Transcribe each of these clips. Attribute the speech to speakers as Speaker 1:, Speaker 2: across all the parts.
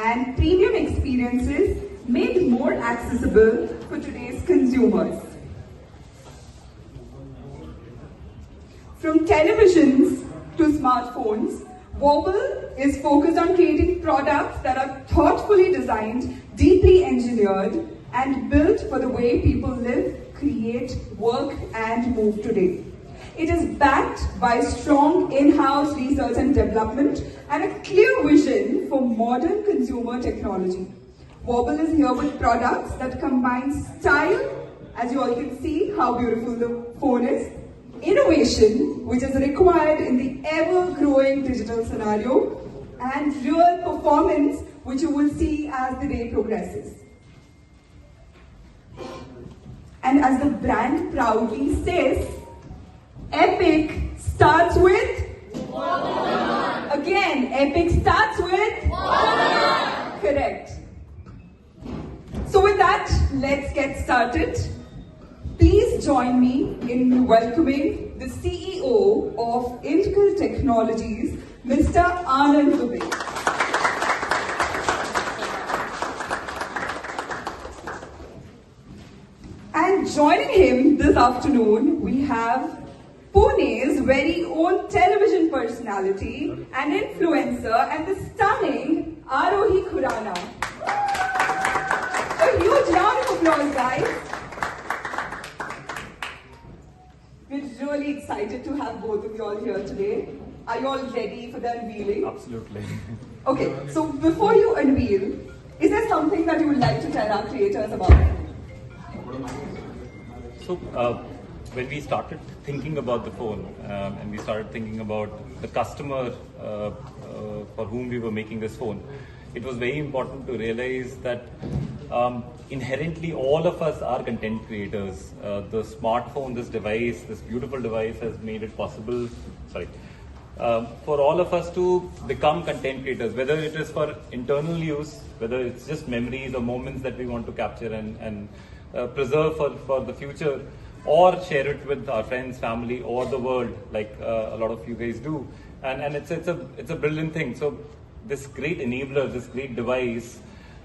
Speaker 1: and premium experiences made more accessible for today's consumers. From televisions to smartphones, Wobble is focused on creating products that are thoughtfully designed, deeply engineered, and built for the way people live, create, work, and move today. It is backed by strong in-house research and development and a clear vision for modern consumer technology. Wobble is here with products that combine style, as you all can see how beautiful the phone is, innovation, which is required in the ever-growing digital scenario, and real performance, which you will see as the day progresses. And as the brand proudly says, Epic starts with Wobble. Again, Epic starts with Wobble. Correct. So with that, let's get started. Please join me in welcoming the CEO of Integral Technologies, Mr. Anand Dubey. And joining him this afternoon, we have Pune's very own television personality and influencer and the stunning Arohi Khurana. A huge round of applause, guys. We're really excited to have both of you all here today. Are you all ready for the unveiling?
Speaker 2: Absolutely.
Speaker 1: Okay, so before you unveil, is there something that you would like to tell our creators about it?
Speaker 2: So, when we started thinking about the phone and we started thinking about the customer for whom we were making this phone, it was very important to realize that inherently all of us are content creators. The smartphone, this device, this beautiful device has made it possible, for all of us to become content creators, whether it is for internal use, whether it's just memories or moments that we want to capture and preserve for the future, or share it with our friends, family, or the world, like a lot of you guys do. And it's a brilliant thing. So this great enabler, this great device,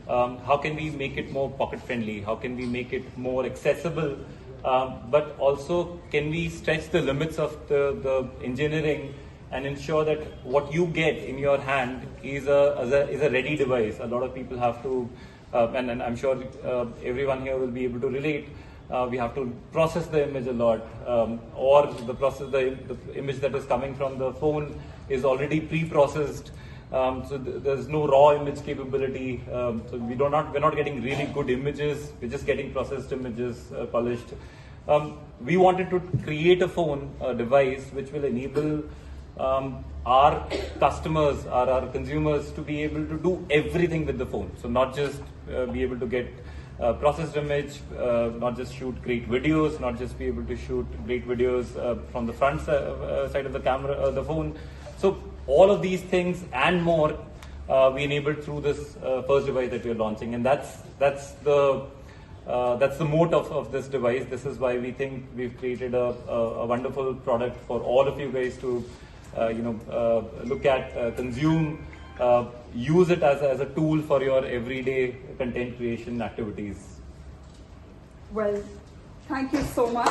Speaker 2: how can we make it more pocket friendly? How can we make it more accessible? But also, can we stretch the limits of the engineering and ensure that what you get in your hand is a ready device? A lot of people have to, and I'm sure everyone here will be able to relate. We have to process the image a lot, or the image that is coming from the phone is already pre-processed. So there's no raw image capability. So we're not getting really good images. We're just getting processed images, polished. We wanted to create a phone, a device which will enable our customers, our consumers, to be able to do everything with the phone. So not just be able to get processed image, not just shoot great videos, not just be able to shoot great videos from the front side of the camera, the phone. So all of these things and more we enabled through this first device that we are launching, and that's the moat of this device. This is why we think we've created a wonderful product for all of you guys to look at, consume, use it as a tool for your everyday content creation activities.
Speaker 1: Well, thank you so much.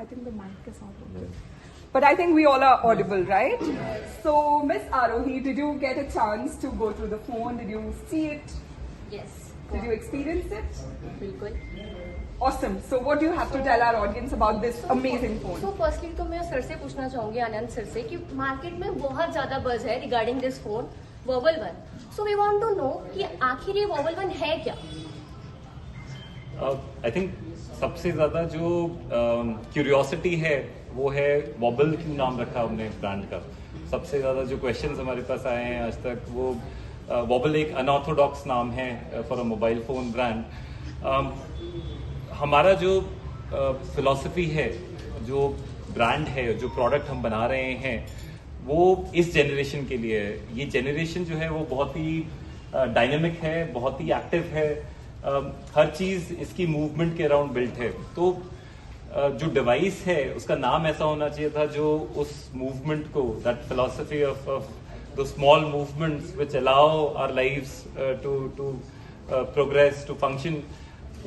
Speaker 1: I think the mic is not open. But I think we all are audible, right? So, Miss Arohi, did you get a chance to go through the phone? Did you see it?
Speaker 3: Yes.
Speaker 1: Did you experience it?
Speaker 3: बिल्कुल.
Speaker 1: Awesome. So, what do you have to tell our audience about this amazing phone?
Speaker 3: So, firstly, तो मैं sir से पूछना चाहूँगी आनंद sir से कि market में बहुत ज़्यादा बज़ है regarding this phone Wobble 1. So, we want to know कि आखिर ये Wobble 1 है क्या?
Speaker 2: I think सबसे ज़्यादा जो क्यूरियोसिटी है वो है Wobble क्यों नाम रखा हमने ब्रांड का. सबसे ज़्यादा जो क्वेश्चंस हमारे पास आए हैं आज तक वो Wobble एक अनऑर्थोडॉक्स नाम है for a mobile phone brand. हमारा जो फिलॉसफी है, जो ब्रांड है, जो प्रोडक्ट हम बना रहे हैं वो इस जनरेशन के लिए है. ये जनरेशन जो है वो बहुत ही डायनेमिक है, बहुत ही एक्टिव है. हर चीज़ इसकी मूवमेंट के अराउंड बिल्ट है. तो जो डिवाइस है उसका नाम ऐसा होना चाहिए था जो उस मूवमेंट को, that philosophy of those small movements which allow our lives to progress, to function,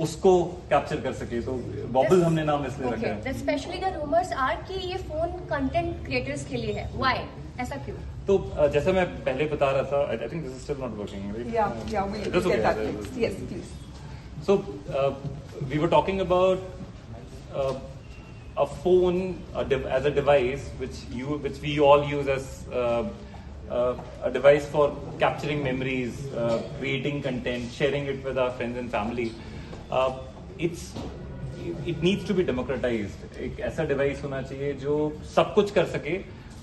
Speaker 2: उसको कैप्चर कर सके. तो वॉबल हमने नाम इसलिए रखा है.
Speaker 3: स्पेशली द रूमर्स आर कि ये फोन कंटेंट क्रिएटर्स के लिए है. व्हाई? ऐसा क्यों?
Speaker 2: तो जैसा मैं पहले बता रहा था, I think this is still not working, right?
Speaker 1: Yeah, we'll get that fixed. Yes, please.
Speaker 2: So we were talking about a phone as a device which we all use as a device for capturing memories, creating content, sharing it with our friends and family. It needs to be democratized. एक ऐसा device होना चाहिए जो सब कुछ कर सके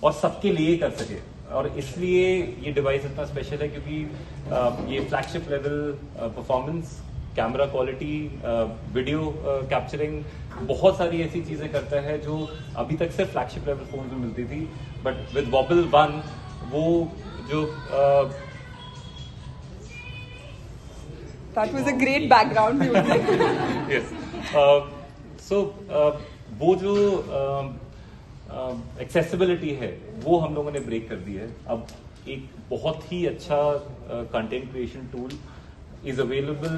Speaker 2: और सबके लिए कर सके. और इसलिए ये डिवाइस इतना स्पेशल है क्योंकि ये flagship level performance, camera quality, video capturing, बहुत सारी ऐसी चीजें करता है जो अभी तक सिर्फ फ्लैगशिप लेवल फोन में मिलती थी. बट विद वॉबल 1 वो जो
Speaker 1: That was a great background music.
Speaker 2: yes. So वो जो एक्सेसिबिलिटी है वो हम लोगों ने ब्रेक कर दी है. अब एक बहुत ही अच्छा content creation tool is available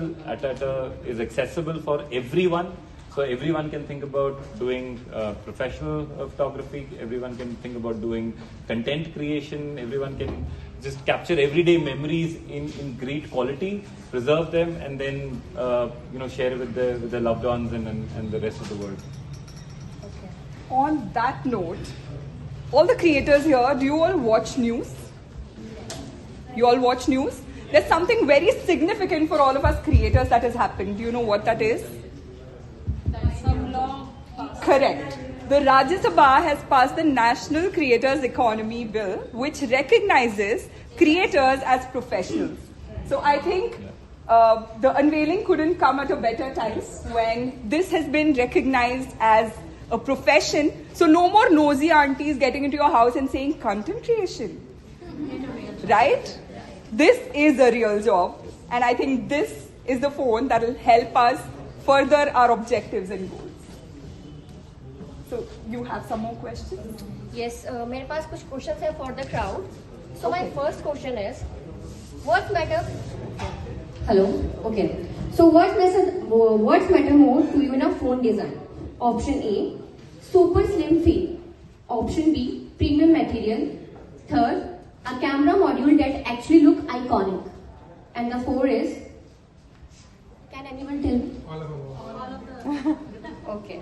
Speaker 2: is accessible for everyone. So everyone can think about doing professional photography. Everyone can think about doing content creation. Everyone can just capture everyday memories in great quality, preserve them, and then share it with their loved ones and the rest of the world.
Speaker 1: Okay. On that note, all the creators here, do you all watch news? You all watch news? There's something very significant for all of us creators that has happened. Do you know what that is?
Speaker 4: Some law.
Speaker 1: Correct. The Rajya Sabha has passed the National Creators Economy Bill, which recognizes creators as professionals. So I think the unveiling couldn't come at a better time when this has been recognized as a profession. So no more nosy aunties getting into your house and saying content creation. Right? This is a real job, and I think this is the phone that will help us further our objectives and goals. So you have some more questions?
Speaker 3: Yes, मेरे पास कुछ questions है for the crowd. So my first question is, what matter?
Speaker 4: Hello. Okay. So what matter more to you in a phone design? Option A, super slim feel. Option B, premium material. Third, a camera module that actually look iconic. And the 4 is, can anyone tell me? All of them. Okay.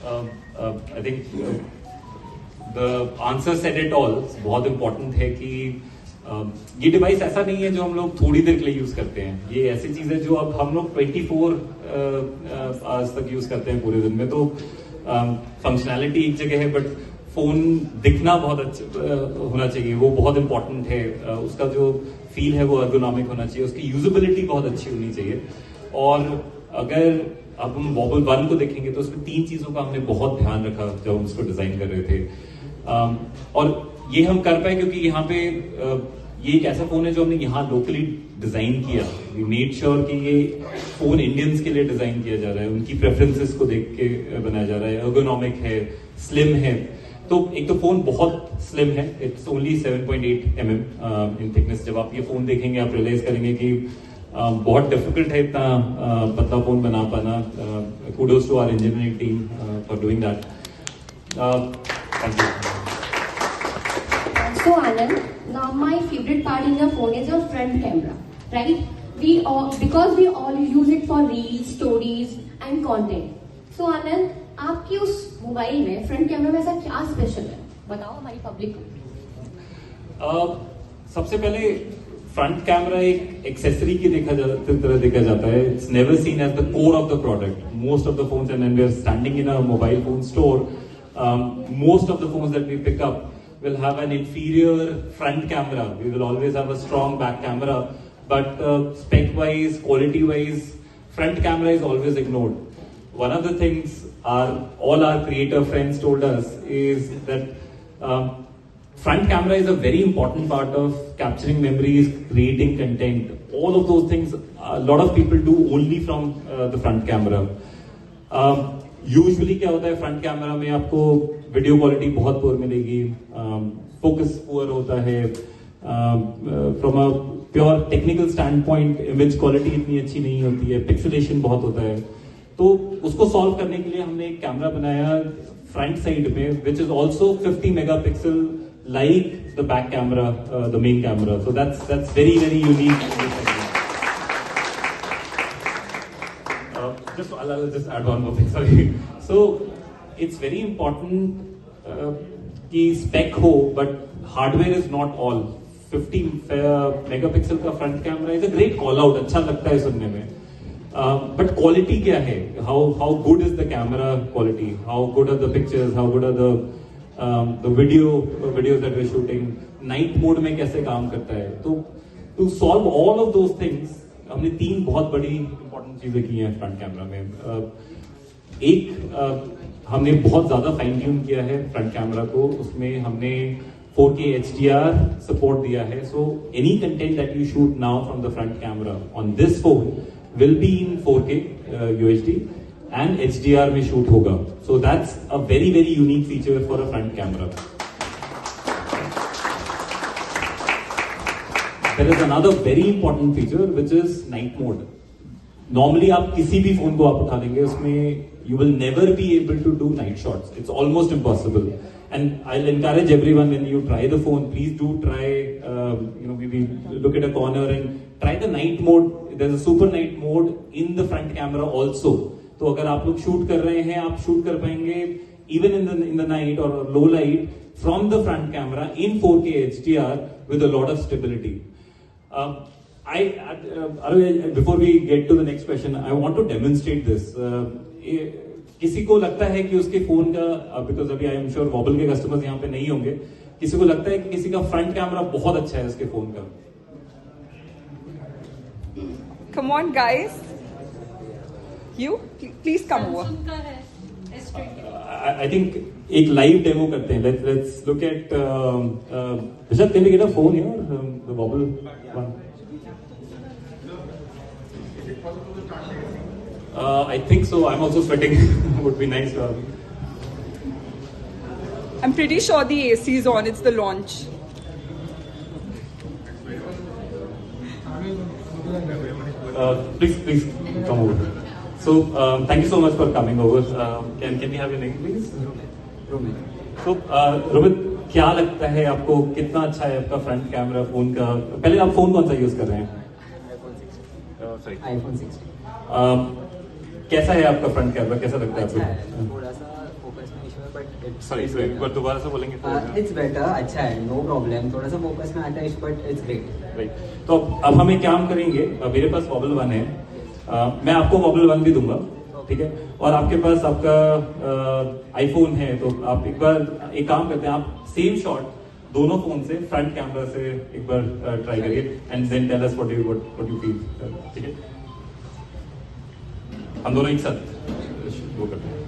Speaker 2: I think the answer said it all. बहुत important है कि ये device ऐसा नहीं है जो हम लोग थोड़ी देर के लिए यूज करते हैं. ये ऐसी चीज है जो अब हम लोग 24 आवर्स तक यूज करते हैं पूरे दिन में. तो फंक्शनैलिटी एक जगह है, बट फोन दिखना बहुत अच्छा होना चाहिए. वो बहुत इंपॉर्टेंट है. उसका जो फील है वो अर्गोनॉमिक होना चाहिए. उसकी यूजेबिलिटी बहुत अच्छी होनी चाहिए. और अगर अब हम वॉबल 1 को देखेंगे तो उसमें 3 चीजों का हमने बहुत ध्यान रखा जब हम उसको डिजाइन कर रहे थे. और ये हम कर पाए क्योंकि यहाँ पे ये एक ऐसा फोन है जो हमने यहाँ लोकली डिजाइन किया. वी मेड श्योर कि ये फोन इंडियंस के लिए डिजाइन किया जा रहा है. उनकी प्रेफरेंसेस को देख के बनाया जा रहा है. अर्गोनॉमिक है, स्लिम है. तो एक तो फोन बहुत स्लिम है. It's only 7.8 mm in thickness. जब आप ये फोन देखेंगे आप रियलाइज करेंगे कि बहुत डिफिकल्ट है इतना पतला फोन बना पाना. Kudos to our engineering team for doing that. Thank you.
Speaker 4: So Anand, now my favorite part in your phone is your front camera, right? Because we all use it for reels, stories and content. So Anand, आपकी उस mobile में front camera में ऐसा क्या special है? बताओ हमारी public को.
Speaker 2: सबसे पहले फ्रंट कैमरा एक एक्सेसरी की तरह देखा जाता है. It's never seen as the core of the product. Most of the phones, and when we are standing in a mobile phone store, most of the phones that we pick up will have an inferior front camera. We will always have a strong back camera, but spec wise, quality wise, front camera is always ignored. One of the things all our creator friends told us is that front camera is a very important part of capturing memories, creating content. All of those things a lot of people do only from the front camera. Usually क्या होता है, front camera में आपको video quality बहुत poor मिलेगी,
Speaker 5: focus poor होता है, from a pure technical stand point image quality इतनी अच्छी नहीं होती है, पिक्सेलेशन बहुत होता है। तो उसको सॉल्व करने के लिए हमने एक कैमरा बनाया फ्रंट साइड में which is also 50 megapixel like the back camera, the main camera. So that's very very unique. I'll just add one more thing, sorry. So it's very important कि spec हो, but hardware is not all. 50 megapixel का front camera is a great call out, अच्छा लगता है सुनने में, but quality क्या है? How good is the camera quality, how good are the pictures, how good are the videos that we are shooting, night mode में कैसे काम करता है? तो to solve all of those things हमने 3 बहुत बड़ी इंपॉर्टेंट चीजें की हैं फ्रंट कैमरा में। हमने बहुत ज्यादा फाइन ट्यून किया है फ्रंट कैमरा को, उसमें हमने 4K HDR सपोर्ट दिया है। So any content that you shoot now from the front camera on this phone will be in 4K UHD and HDR में शूट होगा। So that's a very very unique feature for a front camera. There is another very important feature which is night mode. Normally आप किसी भी phone को आप उठा लेंगे, उसमें you will never be able to do night shots. It's almost impossible. And I'll encourage everyone, when you try the phone, please do try, maybe look at a corner and try the night mode. There's a super night mode in the front camera also. तो अगर आप लोग shoot कर रहे हैं, आप shoot कर पाएंगे even in the night or low light from the front camera in 4K HDR with a lot of stability. Before we get to the next question, I want to demonstrate this. किसी को लगता है कि उसके phone का, because अभी I am sure vowel के customers यहाँ पे नहीं होंगे, किसी को लगता है कि किसी का फ्रंट कैमरा बहुत अच्छा है उसके फोन का?
Speaker 1: Come on, guys. You please come over.
Speaker 5: I think एक लाइव डेमो करते हैं. Let's look at Rishabh, can we get a phone here? The wobble one. I think so. I'm also sweating. Would be nice.
Speaker 1: I'm pretty sure the AC is on. It's the launch.
Speaker 5: Please come over. So thank you so much for coming over. Can we have your name, please? Romit. So Romit, क्या लगता है आपको, कितना अच्छा है आपका front camera phone का? पहले आप फोन कौन सा यूज कर रहे हैं?
Speaker 6: iPhone 16.
Speaker 5: कैसा है आपका फ्रंट कैमरा, कैसा लगता है
Speaker 6: अच्छा
Speaker 5: आपको?
Speaker 6: है, थोड़ा सा फोकस में इशू है, बट इट्स
Speaker 5: एक बार दोबारा से बोलेंगे?
Speaker 6: इट्स बेटर, अच्छा है, नो प्रॉब्लम, थोड़ा सा फोकस में आता है issue, but it's great.
Speaker 5: Right, तो अब हम एक काम करेंगे, मेरे पास वॉबल 1 है, मैं आपको वॉबल 1 भी दूंगा, ठीक है? और आपके पास आपका आईफोन है, तो आप एक बार एक काम करते हैं, आप सेम शॉट दोनों फोन से फ्रंट कैमरा से एक बार ट्राई करिए and then tell us what you feel, ठीक है? हम दोनों एक साथ वो करते हैं.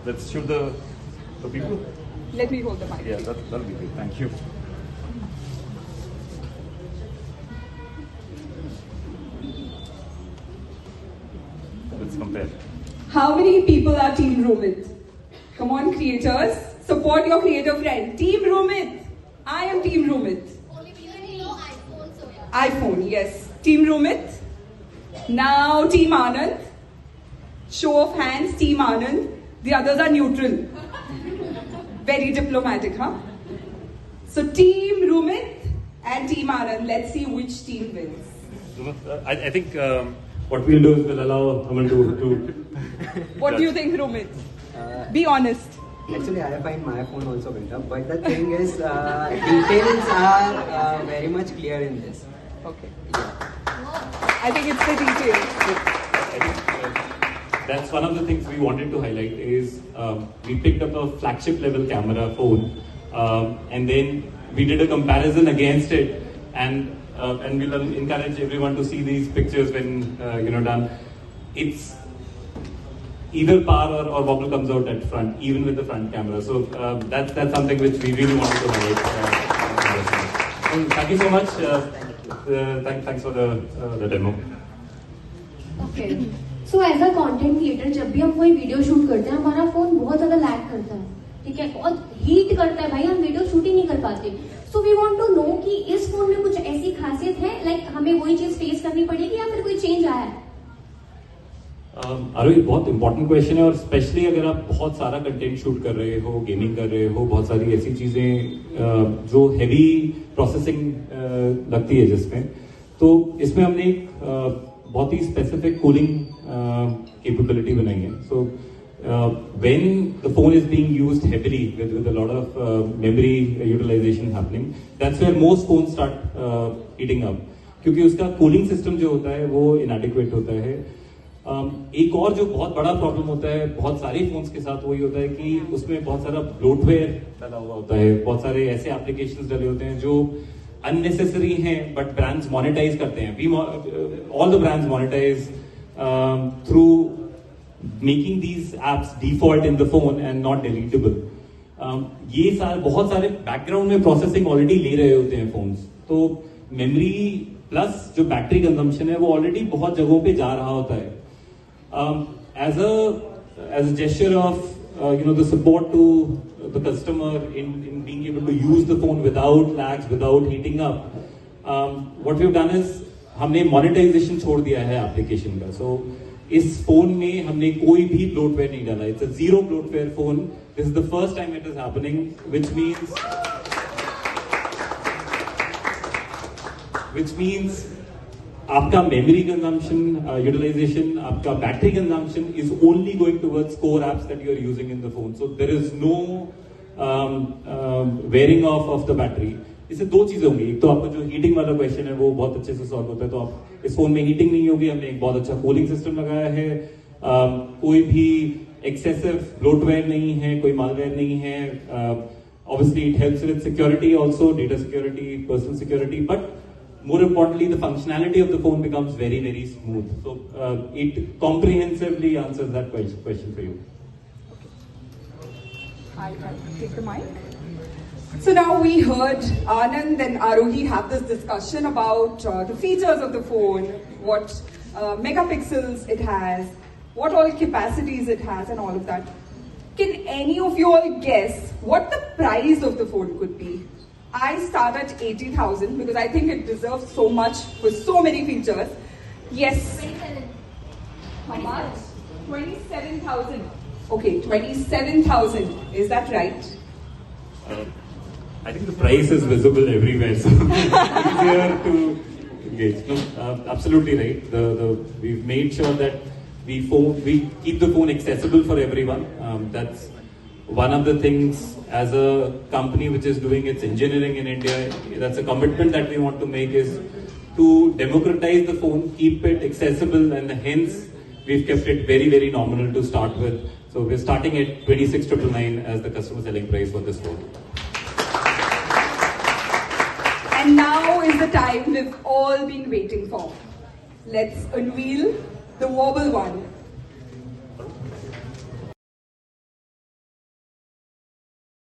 Speaker 5: Let's shoot the people.
Speaker 1: Let me hold the mic.
Speaker 5: Yeah, that'll be good. Thank you. Let's compare.
Speaker 1: How many people are Team Romit? Come on, creators. Support your creator friend. Team Romit. I am Team Romit.
Speaker 7: Only people who know iPhone, so yeah.
Speaker 1: iPhone, yes. Team Romit. Now Team Anand. Show of hands, Team Anand. The others are neutral. Very diplomatic, huh? So Team Romit and Team Anand. Let's see which team wins.
Speaker 5: I think what we'll do is we'll allow Aman to
Speaker 1: What do you think, Romit? Be honest.
Speaker 6: Actually, I find my phone also better, but the thing is, details are very much clear in this.
Speaker 1: Okay. I think it's the details.
Speaker 5: I think that's one of the things we wanted to highlight is we picked up a flagship level camera phone and then we did a comparison against it and we'll encourage everyone to see these pictures when done. It's either power or wobble comes out at front, even with the front camera. So that's something which we really wanted to highlight. So thank you so much. Thanks for the demo.
Speaker 4: So as a content creator जब भी हम कोई video shoot करते हैं हमारा phone बहुत ज्यादा lag करता है, ठीक है, बहुत हीट करता है भाई, हम वीडियो शूट ही नहीं कर पाते। So we want to know कि इस फोन में कुछ ऐसी खासियत है, लाइक हमें वही चीज फेस करनी पड़ेगी या फिर कोई चेंज आया है?
Speaker 5: आरोही, बहुत इंपॉर्टेंट क्वेश्चन है, और स्पेशली अगर आप बहुत सारा कंटेंट शूट कर रहे हो, गेमिंग कर रहे हो, बहुत सारी ऐसी चीजें जो हैवी प्रोसेसिंग लगती है जिसमें, तो इसमें हमने एक बहुत ही स्पेसिफिक कूलिंग कैपेबिलिटी बनाई है। सो when the phone is being used heavily with a lot of memory utilization happening, that's where most phones start heating up, क्योंकि उसका कूलिंग सिस्टम जो होता है वो inadequate होता है। एक और जो बहुत बड़ा प्रॉब्लम होता है बहुत सारे फोन्स के साथ, वही होता है कि उसमें बहुत सारा ब्लोटवेयर डला हुआ होता है, बहुत सारे ऐसे एप्लीकेशंस डले होते हैं जो अननेसेसरी हैं, बट ब्रांड्स मोनेटाइज करते हैं। All the brands monetise through making these apps default in the phone and not deletable. ये बहुत सारे बैकग्राउंड में प्रोसेसिंग ऑलरेडी ले रहे होते हैं फोन्स, तो मेमोरी प्लस जो बैटरी कंजम्पशन है वो ऑलरेडी बहुत जगहों पे जा रहा होता है। As a gesture of the support to the customer in being able to use the phone without lags, without heating up, what we've done is हमने monetization छोड़ दिया है एप्लीकेशन का। So इस फोन में हमने कोई भी ब्लोटवेयर नहीं डाला। It's a zero bloatware phone. This is the first time it is happening, which means आपका मेमोरी कंजम्पशन, यूटिलाइजेशन, आपका battery consumption is only going towards core apps that you are using in the phone. So there is no wearing of the battery. इससे दो चीजें होंगी, एक तो आपका जो हीटिंग वाला क्वेश्चन है वो बहुत अच्छे से सॉल्व होता है, तो आप इस फोन में हीटिंग नहीं होगी। हमने एक बहुत अच्छा कूलिंग सिस्टम लगाया है, कोई भी एक्सेसिव ब्लोटवेयर नहीं है, कोई मालवेयर नहीं है। Obviously it helps with security also, data security, personal security, but more importantly, the functionality of the phone becomes very, very smooth. So it comprehensively answers that question for you.
Speaker 1: I'll take the mic. So now we heard Anand and Arohi have this discussion about the features of the phone, what megapixels it has, what all capacities it has, and all of that. Can any of you all guess what the price of the phone could be? I start at 80,000 because I think it deserves so much with so many features. Yes.
Speaker 3: 27.
Speaker 1: How much? 27,000. Okay, 27,000. Is that right?
Speaker 5: I think the price is visible everywhere, so easier to engage. No, absolutely right. We've made sure that we keep the phone accessible for everyone. That's one of the things as a company which is doing its engineering in India. That's a commitment that we want to make, is to democratize the phone, keep it accessible, and hence we've kept it very, very nominal to start with. So we're starting at 26,999 as the customer selling price for this phone.
Speaker 1: And now is the time we've all been waiting for. Let's unveil the Wobble One.